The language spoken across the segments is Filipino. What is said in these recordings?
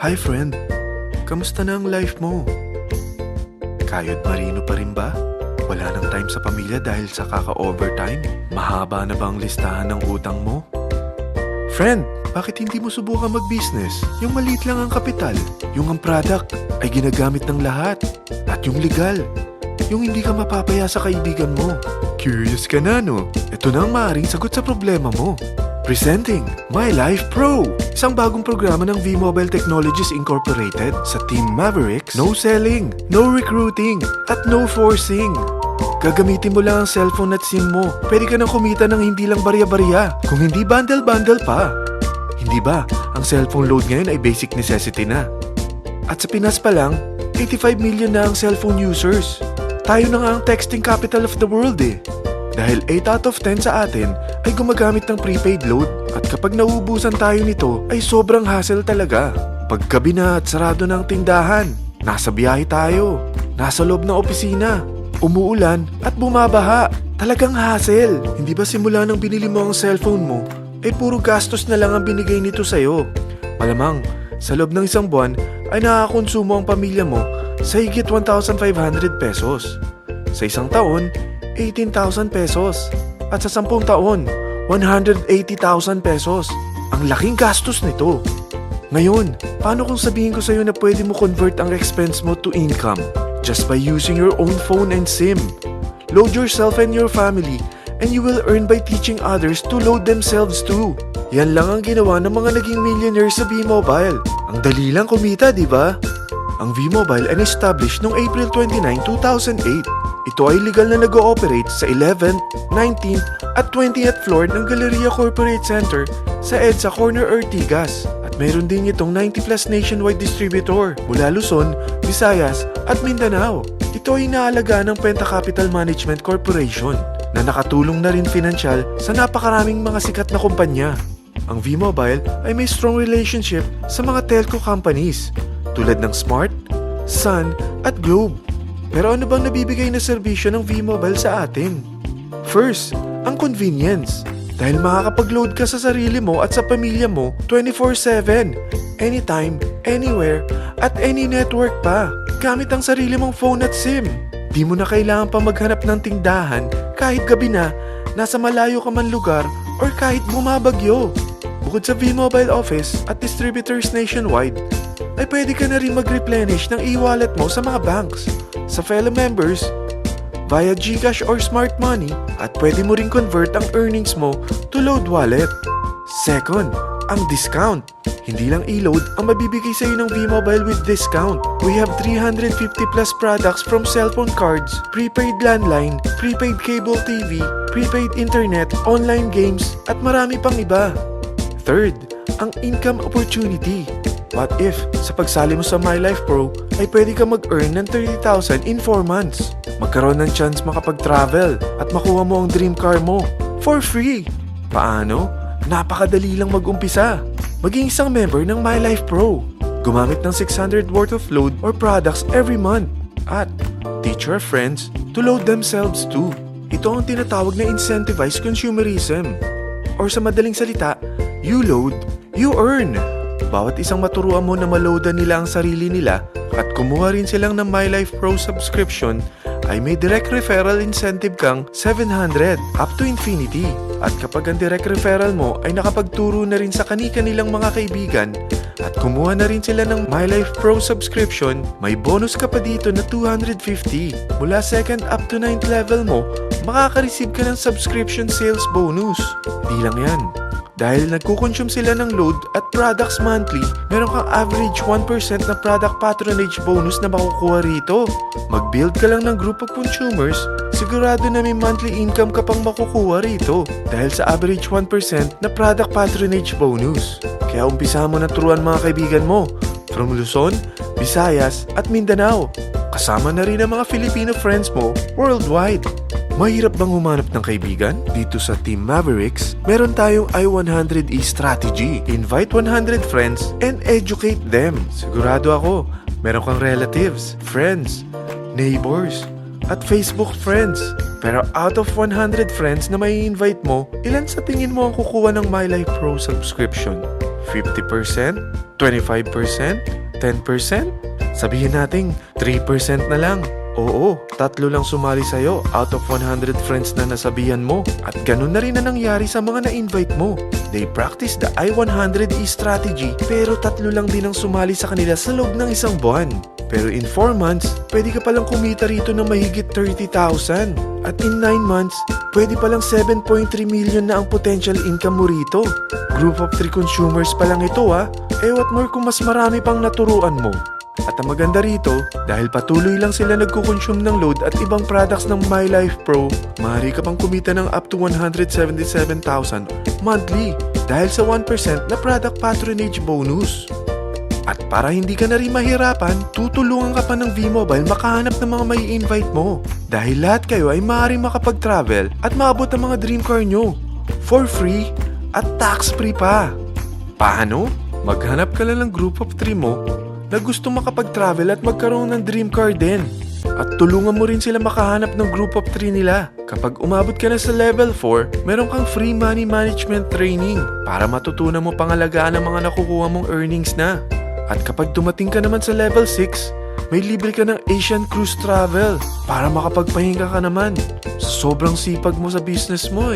Hi friend, kamusta na ang life mo? Kayod marino pa rin ba? Wala nang time sa pamilya dahil sa kaka-overtime? Mahaba na ba ang listahan ng utang mo? Friend, bakit hindi mo subukan mag-business? Yung maliit lang ang kapital, yung ang product ay ginagamit ng lahat, at yung legal, yung hindi ka mapapaya sa kaibigan mo. Curious ka na, no? Ito na ang maaaring sagot sa problema mo. Presenting My Life Pro, isang bagong programa ng V-Mobile Technologies Incorporated sa Team Mavericks. No selling, no recruiting, at no forcing. Gagamitin mo lang ang cellphone at SIM mo. Pwede ka nang kumita ng hindi lang barya-barya, kung hindi bundle-bundle pa. Hindi ba, ang cellphone load ngayon ay basic necessity na. At sa Pinas pa lang, 85 million na ang cellphone users. Tayo na nga ang texting capital of the world eh. Dahil 8 out of 10 sa atin ay gumagamit ng prepaid load, at kapag nauubusan tayo nito ay sobrang hassle talaga. Paggabi na at sarado ng tindahan, nasa biyahe tayo, nasa loob ng opisina, umuulan at bumabaha. Talagang hassle. Hindi ba simula nang binili mo ang cellphone mo ay puro gastos na lang ang binigay nito sa'yo? Malamang sa loob ng isang buwan ay nakakakonsumo ang pamilya mo sa higit 1,500 pesos. Sa isang taon, 18,000 pesos. At sa 10 taon, 180,000 pesos. Ang laking gastos nito. Ngayon, paano kung sabihin ko sa'yo na pwede mo convert ang expense mo to income just by using your own phone and SIM? Load yourself and your family, and you will earn by teaching others to load themselves too. Yan lang ang ginawa ng mga naging millionaires sa V-Mobile. Ang dali lang kumita, di ba? Ang V-Mobile ay established noong April 29, 2008. Ito ay legal na nag-ooperate sa 11th, 19th at 20th floor ng Galleria Corporate Center sa EDSA Corner Ortigas. At meron din itong 90 plus nationwide distributor mula Luzon, Visayas at Mindanao. Ito ay inaalagaan ng Penta Capital Management Corporation na nakatulong na rin pinansyal sa napakaraming mga sikat na kumpanya. Ang V-Mobile ay may strong relationship sa mga telco companies tulad ng Smart, Sun at Globe. Pero ano bang nabibigay na serbisyo ng V-Mobile sa atin? First, ang convenience. Dahil makakapag-load ka sa sarili mo at sa pamilya mo 24/7, anytime, anywhere, at any network pa. Gamit ang sarili mong phone at SIM. Di mo na kailangan pa maghanap ng tindahan kahit gabi na, nasa malayo ka man lugar, or kahit bumabagyo. Bukod sa V-Mobile office at distributors nationwide, ay pwede ka na rin mag-replenish ng e-wallet mo sa mga banks, sa fellow members, via GCash or Smart Money, at pwede mo rin convert ang earnings mo to load wallet. Second, ang discount. Hindi lang e-load ang mabibigay sa iyo ng V-Mobile with discount. We have 350 plus products from cellphone cards, prepaid landline, prepaid cable TV, prepaid internet, online games, at marami pang iba. Third, ang income opportunity. What if, sa pagsali mo sa My Life Pro, ay pwede ka mag-earn ng 30,000 in 4 months? Magkaroon ng chance makapag-travel at makuha mo ang dream car mo for free. Paano? Napakadali lang mag-umpisa. Maging isang member ng My Life Pro. Gumamit ng 600 worth of load or products every month. At teach your friends to load themselves too. Ito ang tinatawag na incentivized consumerism. Or sa madaling salita, you load, you earn. Bawat isang maturuan mo na maloadan nila ang sarili nila at kumuha rin silang ng My Life Pro subscription, ay may direct referral incentive kang 700 up to infinity. At kapag ang direct referral mo ay nakapagturo na rin sa kani-kanilang mga kaibigan at kumuha na rin sila ng My Life Pro subscription, may bonus ka pa dito na 250. Mula 2nd up to 9th level mo, makaka-receive ka ng subscription sales bonus. Di lang yan. Dahil nagkukonsume sila ng load at products monthly, meron kang average 1% na product patronage bonus na makukuha rito. Mag-build ka lang ng group of consumers, sigurado na may monthly income ka pang makukuha rito dahil sa average 1% na product patronage bonus. Kaya umpisa mo na turuan mga kaibigan mo from Luzon, Visayas at Mindanao. Kasama na rin ang mga Filipino friends mo worldwide. Mahirap bang humanap ng kaibigan? Dito sa Team Mavericks, meron tayong I100E strategy. Invite 100 friends and educate them. Sigurado ako, meron kang relatives, friends, neighbors, at Facebook friends. Pero out of 100 friends na may invite mo, ilan sa tingin mo ang kukuha ng My Life Pro subscription? 50%? 25%? 10%? Sabihin natin 3% na lang. Oo, 3 lang sumali sa'yo out of 100 friends na nasabihan mo. At ganun na rin na nangyari sa mga na-invite mo. They practice the I-100E strategy pero 3 lang din ang sumali sa kanila sa loob ng isang buwan. Pero in 4 months, pwede ka palang kumita rito ng mahigit 30,000. At in 9 months, pwede palang 7.3 million na ang potential income mo rito. Group of 3 consumers pa lang ito Eh what more kung mas marami pang naturuan mo. At ang maganda rito, dahil patuloy lang sila nagkukonsume ng load at ibang products ng My Life Pro, maaari ka pang kumita ng up to 177,000 monthly dahil sa 1% na product patronage bonus. At para hindi ka na rin mahirapan, tutulungan ka pa ng V-Mobile makahanap ng mga may invite mo. Dahil lahat kayo ay maaaring makapag-travel at maabot ang mga dream car nyo for free at tax-free pa. Paano? Maghanap ka lang ng group of 3 mo na gusto makapag-travel at magkaroon ng dream car din. At tulungan mo rin sila makahanap ng group of 3 nila. Kapag umabot ka na sa level 4, meron kang free money management training para matutunan mo pangalagaan ang mga nakukuha mong earnings na. At kapag dumating ka naman sa level 6, may libre ka ng Asian Cruise Travel para makapagpahinga ka naman. Sobrang sipag mo sa business mo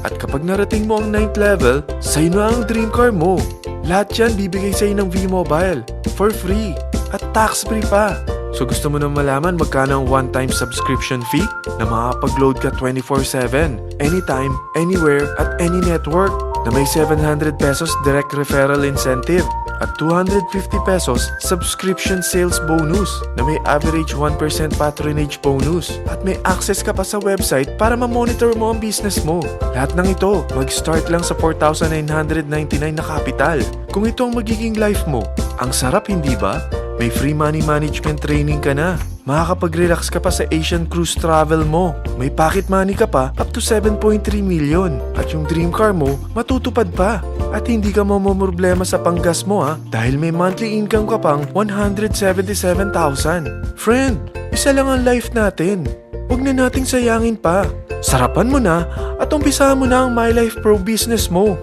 At kapag narating mo ang 9th level, sa'yo na ang dream car mo. Lahat yan bibigay sa'yo ng V-Mobile for free at tax-free pa. So gusto mo na malaman magkano ang one-time subscription fee na makakapag-load ka 24/7, anytime, anywhere, at any network na may 700 pesos direct referral incentive at 250 pesos subscription sales bonus na may average 1% patronage bonus at may access ka pa sa website para ma-monitor mo ang business mo. Lahat ng ito mag-start lang sa 4,999 na capital. Kung ito ang magiging life mo, ang sarap hindi ba? May free money management training ka na. Makakapag-relax ka pa sa Asian Cruise Travel mo. May pocket money ka pa up to 7.3 million. At yung dream car mo, matutupad pa. At hindi ka mamomroblema sa panggas mo dahil may monthly income ka pang 177,000. Friend, isa lang ang life natin. Huwag na nating sayangin pa. Sarapan mo na at umpisahan mo na ang My Life Pro business mo.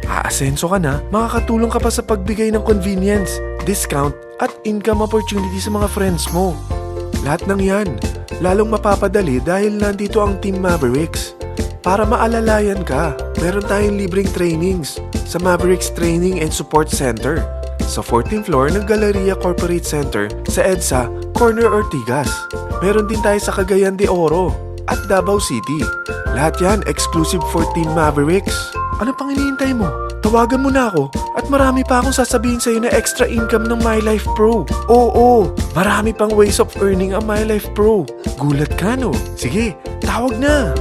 Aasenso ka na, makakatulong ka pa sa pagbigay ng convenience, discount, at income opportunity sa mga friends mo. Lahat ng yan, lalong mapapadali dahil nandito ang Team Mavericks. Para maalalayan ka, meron tayong libreng trainings sa Mavericks Training and Support Center sa 14th floor ng Galleria Corporate Center sa EDSA, Corner Ortigas. Meron din tayo sa Cagayan de Oro at Davao City. Lahat yan exclusive for Team Mavericks. Ano pang hinihintay mo? Tawagan mo na ako at marami pa akong sasabihin sa'yo na extra income ng My Life Pro. Oo, marami pang ways of earning ang My Life Pro. Gulat ka no? Sige, tawag na!